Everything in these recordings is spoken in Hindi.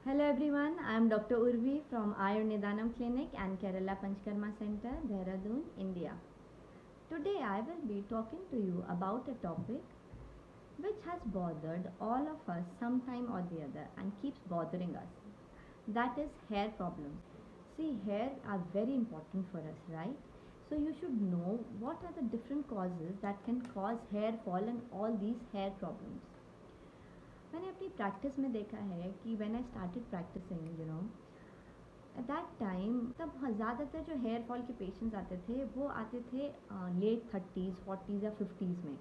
Hello everyone, I am Dr. Urvi from Ayurvedanam Clinic and Kerala Panchkarma Center, Dehradun, India. Today I will be talking to you about a topic which has bothered all of us sometime or the other and keeps bothering us. That is hair problems. See, hair are very important for us, right? So you should know what are the different causes that can cause hair fall and all these hair problems. मैंने अपनी प्रैक्टिस में देखा है कि when I started practicing at that time तब ज़्यादातर जो हेयर फॉल के पेशेंट्स आते थे वो आते थे लेट 30s 40s या 50s में,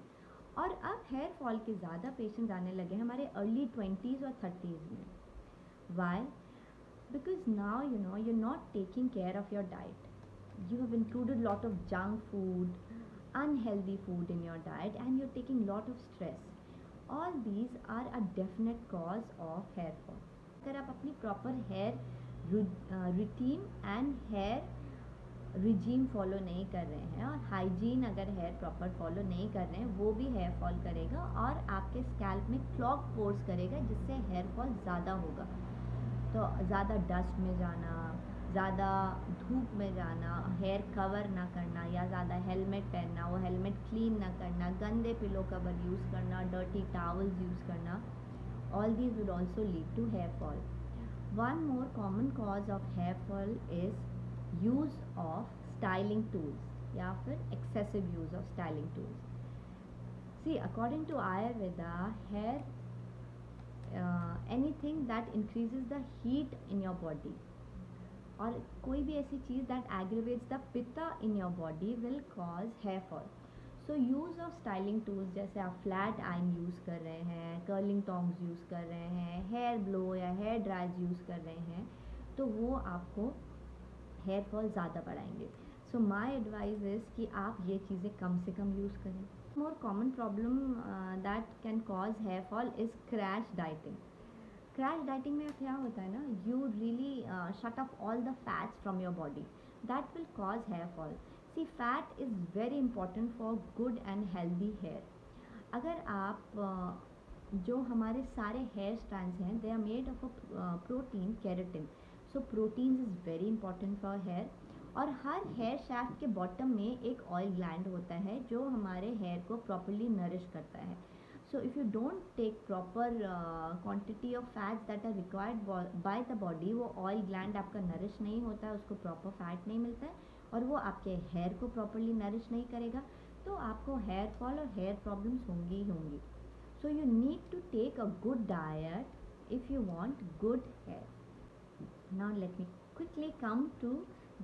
और अब हेयर फॉल के ज़्यादा पेशेंट्स आने लगे हमारे अर्ली 20s और 30s में. Why? Because now you're not taking care of your diet. You have included lot of junk food, unhealthy food in your diet, and you're taking lot of stress. All these are a definite cause of hair fall. अगर आप अपनी proper hair routine and hair regime follow नहीं कर रहे हैं और हाइजीन अगर हेयर प्रॉपर फॉलो नहीं कर रहे हैं, वो भी हेयर फॉल करेगा और आपके स्कैल्प में क्लॉग पोर्स करेगा, जिससे हेयर फॉल ज़्यादा होगा. तो ज़्यादा डस्ट में जाना, ज़्यादा धूप में जाना, हेयर कवर ना करना या ज़्यादा हेलमेट पहनना, वो हेलमेट क्लीन ना करना, गंदे पिलो कवर यूज़ करना, डर्टी टावल्स यूज़ करना, all these would also lead to hair fall. One more common cause of hair fall is use of styling tools या फिर excessive use of styling tools. See, according to Ayurveda, hair anything that increases the heat in your body और कोई भी ऐसी चीज़ that aggravates the pitta in your body will cause hair fall. So use of styling tools, जैसे आप फ्लैट आयन यूज़ कर रहे हैं, कर्लिंग टोंग्स यूज़ कर रहे हैं, हेयर ब्लो या हेयर ड्रायर्स यूज़ कर रहे हैं, तो वो आपको हेयर फॉल ज़्यादा बढ़ाएंगे. सो माई एडवाइस इज़ कि आप ये चीज़ें कम से कम यूज़ करें. More common problem that can cause hair fall is crash dieting. Crash dieting में क्या होता है ना, you really shut off all the fats from your body, that will cause hair fall. See, fat is very important for good and healthy hair. अगर आप जो हमारे सारे हेयर स्ट्रैंड्स हैं, they are made of protein keratin. So protein is very important for hair. और हर हेयर शाफ्ट के बॉटम में एक ऑयल ग्लैंड होता है जो हमारे हेयर को प्रॉपरली नरिश करता है. So if you don't take proper quantity of fats that are required by the body, वो oil gland आपका नरिश नहीं होता है, उसको proper fat नहीं मिलता है और वो आपके hair को properly नरिश नहीं करेगा, तो आपको hair fall और hair problems होंगी ही होंगी. So you need to take a good diet if you want good hair. Now let me quickly come to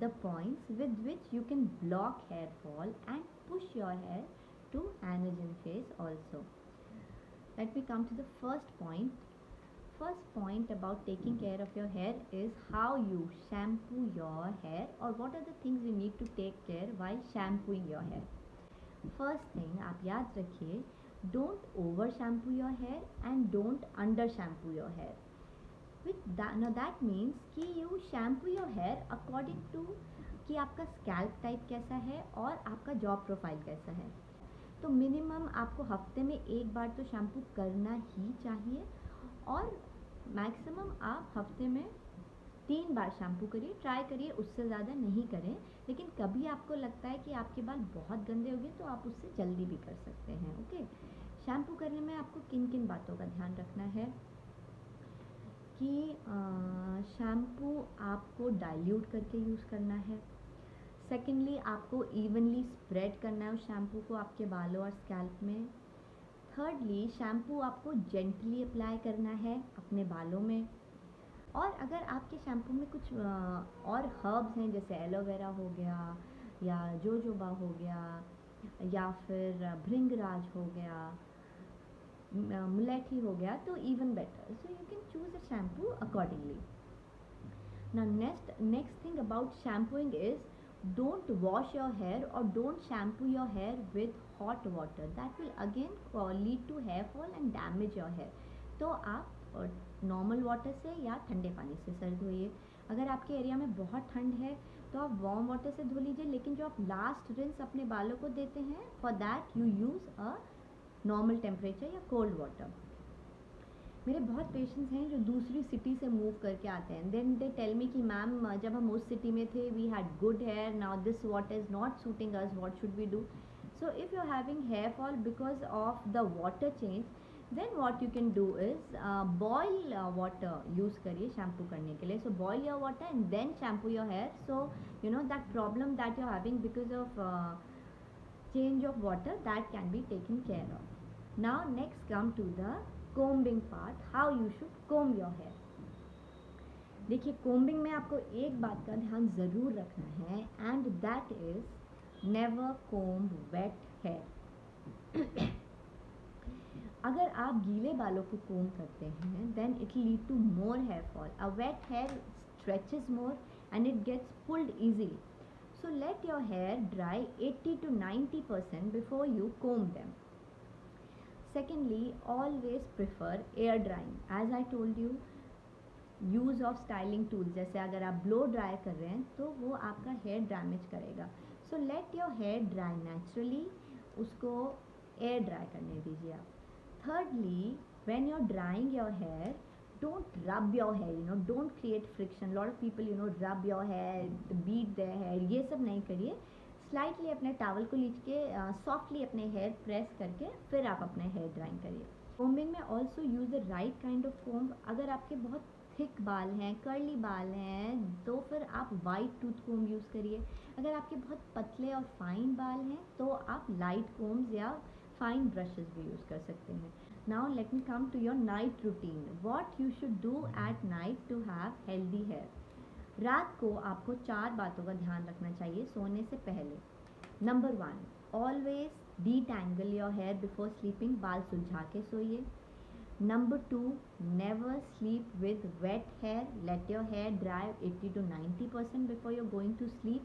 the points with which you can block hair fall and push your hair to anagen phase also. Let me come to the first point. First point about taking care of your hair is how you shampoo your hair, or what are the things you need to take care while shampooing your hair. First thing आप याद रखिए, don't over shampoo your hair and don't under shampoo your hair. With that, now that means कि you shampoo your hair according to कि आपका scalp type कैसा है और आपका jaw profile कैसा है. तो मिनिमम आपको हफ्ते में एक बार तो शैम्पू करना ही चाहिए, और मैक्सिमम आप हफ्ते में 3 बार शैम्पू करिए. ट्राई करिए उससे ज़्यादा नहीं करें, लेकिन कभी आपको लगता है कि आपके बाल बहुत गंदे हो गए तो आप उससे जल्दी भी कर सकते हैं. ओके, शैम्पू करने में आपको किन किन बातों का ध्यान रखना है कि शैम्पू आपको डाइल्यूट करके यूज़ करना है. सेकेंडली, आपको इवनली स्प्रेड करना है उस शैम्पू को आपके बालों और स्कैल्प में. थर्डली, शैम्पू आपको जेंटली अप्लाई करना है अपने बालों में. और अगर आपके शैम्पू में कुछ और हर्ब्स हैं, जैसे एलोवेरा हो गया या जोजोबा हो गया या फिर भृंगराज हो गया, मुलेठी हो गया, तो even better. So you can choose a shampoo accordingly. Now next thing about shampooing is, don't wash your hair or don't shampoo your hair with hot water. That will again lead to hair fall and damage your hair. तो आप नॉर्मल वाटर से या ठंडे पानी से सर धोइए. अगर आपके एरिया में बहुत ठंड है तो आप वार्म वाटर से धो लीजिए, लेकिन जो आप लास्ट रिंस अपने बालों को देते हैं, for that you use a normal temperature या कोल्ड वाटर. मेरे बहुत पेशेंट्स हैं जो दूसरी सिटी से मूव करके आते हैं, देन दे टेल मी कि मैम जब हम उस सिटी में थे we had good hair, now this water is not suiting us, what should we do? So if you are having hair fall because of the water change, then what you can do is boil water use करिए शैम्पू करने के लिए. So boil your water and then shampoo your hair, so you know that problem that you're having because of change of water, that can be taken care of. Now next come to the combing part, how you should comb your hair. देखिए कोम्बिंग में आपको एक बात का ध्यान ज़रूर रखना है, and that is never comb wet hair. अगर आप गीले बालों को कोम करते हैं then it lead to more hair fall. A wet hair stretches more and it gets pulled easily. So let your hair dry 80 to 90% before you comb them. Secondly, always prefer air drying. As I told you, use of styling tools, जैसे अगर आप ब्लो ड्राई कर रहे हैं तो वो आपका हेयर डैमेज करेगा. So let your hair dry naturally, उसको एयर ड्राई करने दीजिए आप. Thirdly, when you're drying your hair, don't rub your hair, don't create friction. Lot of people, rub your hair, beat their hair, ये सब नहीं करिए. स्लाइटली अपने टावल को लीच के सॉफ्टली अपने हेयर प्रेस करके फिर आप अपने हेयर ड्राइंग करिए. कोम्बिंग में also use the right kind of comb. अगर आपके बहुत थिक बाल हैं, कर्ली बाल हैं, तो फिर आप वाइट टूथ कोम्ब यूज़ करिए. अगर आपके बहुत पतले और फाइन बाल हैं तो आप लाइट कोम्ब्स या फाइन ब्रशेस भी यूज़ कर सकते हैं. Now let me come to your night routine. What you should do at night to have healthy hair. रात को आपको 4 बातों का ध्यान रखना चाहिए सोने से पहले. Number 1, always detangle your hair before sleeping. बाल सुलझा के सोइए. Number 2, never sleep with wet hair. Let your hair dry 80 to 90% before you're going to sleep.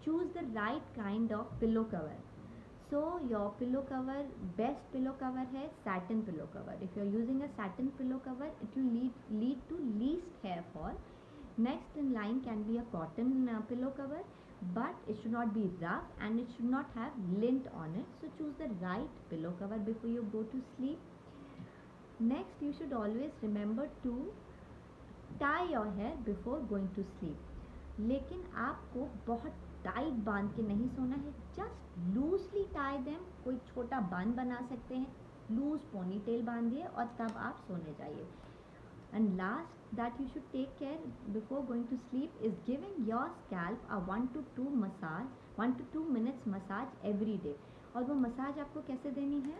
Choose the right kind of pillow cover. So your pillow cover, best pillow cover है satin pillow cover. If you're using a satin pillow cover, it will lead to least hair fall. Next in line can be a cotton pillow cover, but it should not be rough and it should not have lint on it. So choose the right pillow cover before you go to sleep. Next, you should always remember to tie your hair before going to sleep. लेकिन आपको बहुत टाइट बांध के नहीं सोना है. Just loosely tie them. कोई छोटा बांध बना सकते हैं, लूज पोनी टेल बांधिए और तब आप सोने जाइए. And last that you should take care before going to sleep is giving your scalp a 1 to 2 minutes massage every day. और वो मसाज आपको कैसे देनी है?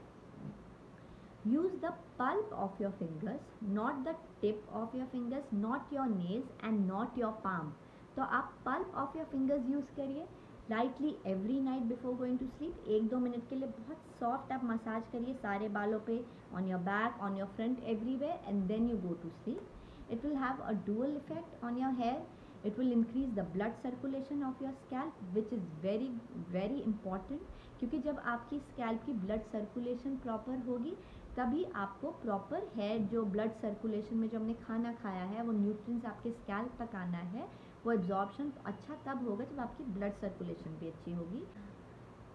Use the pulp of your fingers, not the tip of your fingers, not your nails and not your palm. तो आप pulp of your fingers use करिए. Lightly every night before going to sleep. 1-2 minute के लिए बहुत soft आप मसाज करिए सारे बालों पे, on your back, on your front, everywhere, and then you go to sleep. It will have a dual effect on your hair. It will increase the blood circulation of your scalp, which is very very important. क्योंकि जब आपकी स्कैल्प की ब्लड सर्कुलेशन प्रॉपर होगी तभी आपको प्रॉपर हेयर, जो ब्लड सर्कुलेशन में जो हमने खाना खाया है वो न्यूट्रिएंट्स आपके स्कैल्प तक आना है, वो एब्जॉर्प्शन अच्छा तब होगा जब आपकी ब्लड सर्कुलेशन भी अच्छी होगी.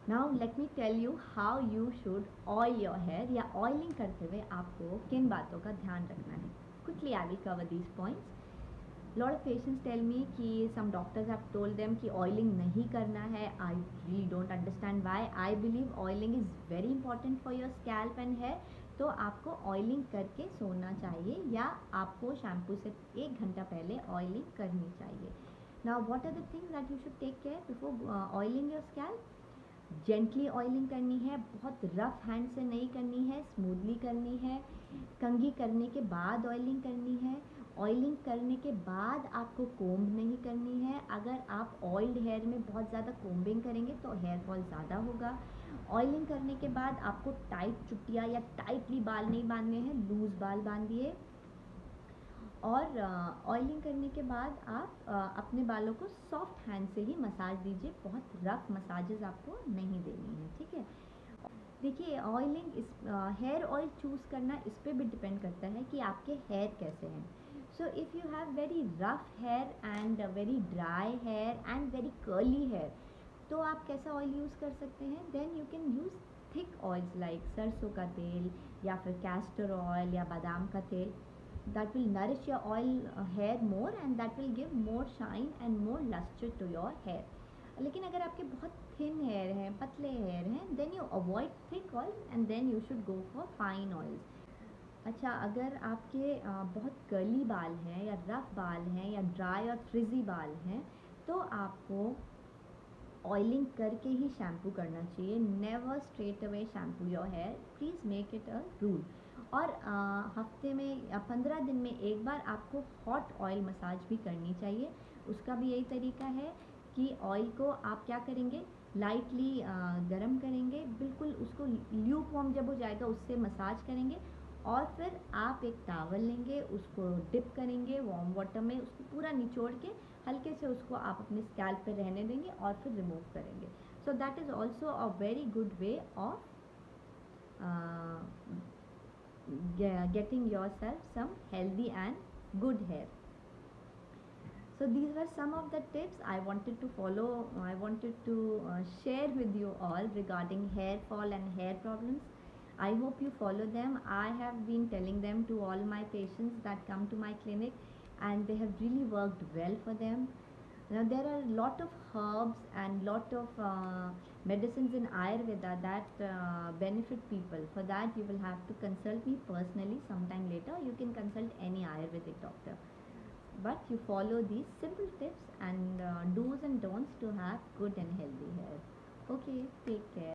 Now let me tell you how you should oil your hair, या ऑयलिंग करते हुए आपको किन बातों का ध्यान रखना है. Quickly I will cover these points. lot of patients tell me कि some doctors have told them कि oiling नहीं करना है. I really don't understand why. I believe oiling is very important for your scalp and hair. तो आपको ऑयलिंग करके सोना चाहिए या आपको शैम्पू से 1 घंटा पहले ऑयलिंग करनी चाहिए. Now what are the things that you should take care before oiling your scalp. Gently oiling करनी है, बहुत रफ हैंड से नहीं करनी है, स्मूथली करनी है. कंघी करने के बाद ऑयलिंग करनी है. ऑयलिंग करने के बाद आपको कोम्ब नहीं करनी है. अगर आप ऑयल्ड हेयर में बहुत ज़्यादा कोम्बिंग करेंगे तो हेयर फॉल ज़्यादा होगा. ऑयलिंग करने के बाद आपको टाइट चुटिया या टाइटली बाल नहीं बांधने हैं, लूज बाल बांधिए. और ऑयलिंग करने के बाद आप अपने बालों को सॉफ्ट हैंड से ही मसाज दीजिए. बहुत रफ मसाजेस आपको नहीं देनी है, ठीक है. देखिए ऑयलिंग, इस हेयर ऑयल चूज़ करना इस पर भी डिपेंड करता है कि आपके हेयर कैसे हैं. So if you have very rough hair and very dry hair and very curly hair, तो आप कैसा ऑयल यूज़ कर सकते हैं? Then you can use thick oils like सरसों का तेल या फिर कैस्टर ऑयल या बादाम का तेल, that will nourish your hair more and that will give more shine and more luster to your hair. लेकिन अगर आपके बहुत थिन हेयर हैं, पतले हेयर हैं, then you avoid thick oil and then you should go for fine oils. अच्छा, अगर आपके बहुत कर्ली बाल हैं या रफ बाल हैं या ड्राई और फ्रिजी बाल हैं, तो आपको ऑयलिंग करके ही शैम्पू करना चाहिए. Never straight away shampoo your hair, please make it a rule. और हफ्ते में या 15 दिन में एक बार आपको हॉट ऑयल मसाज भी करनी चाहिए. उसका भी यही तरीका है कि ऑयल को आप क्या करेंगे, लाइटली गरम करेंगे, बिल्कुल उसको ल्यूक वार्म जब हो जाएगा उससे मसाज करेंगे, और फिर आप एक टावल लेंगे, उसको डिप करेंगे वार्म वाटर में, उसको पूरा निचोड़ के हल्के से उसको आप अपने स्कैल्प पे रहने देंगे और फिर रिमूव करेंगे. So that is also a very good way of getting yourself some healthy and good hair. So these were some of the tips I wanted to share with you all regarding hair fall and hair problems. I hope you follow them. I have been telling them to all my patients that come to my clinic, and they have really worked well for them. Now there are a lot of herbs and lot of medicines in Ayurveda that benefit people. For that you will have to consult me personally sometime later. You can consult any Ayurvedic doctor. But you follow these simple tips and do's and don'ts to have good and healthy hair. Okay, take care.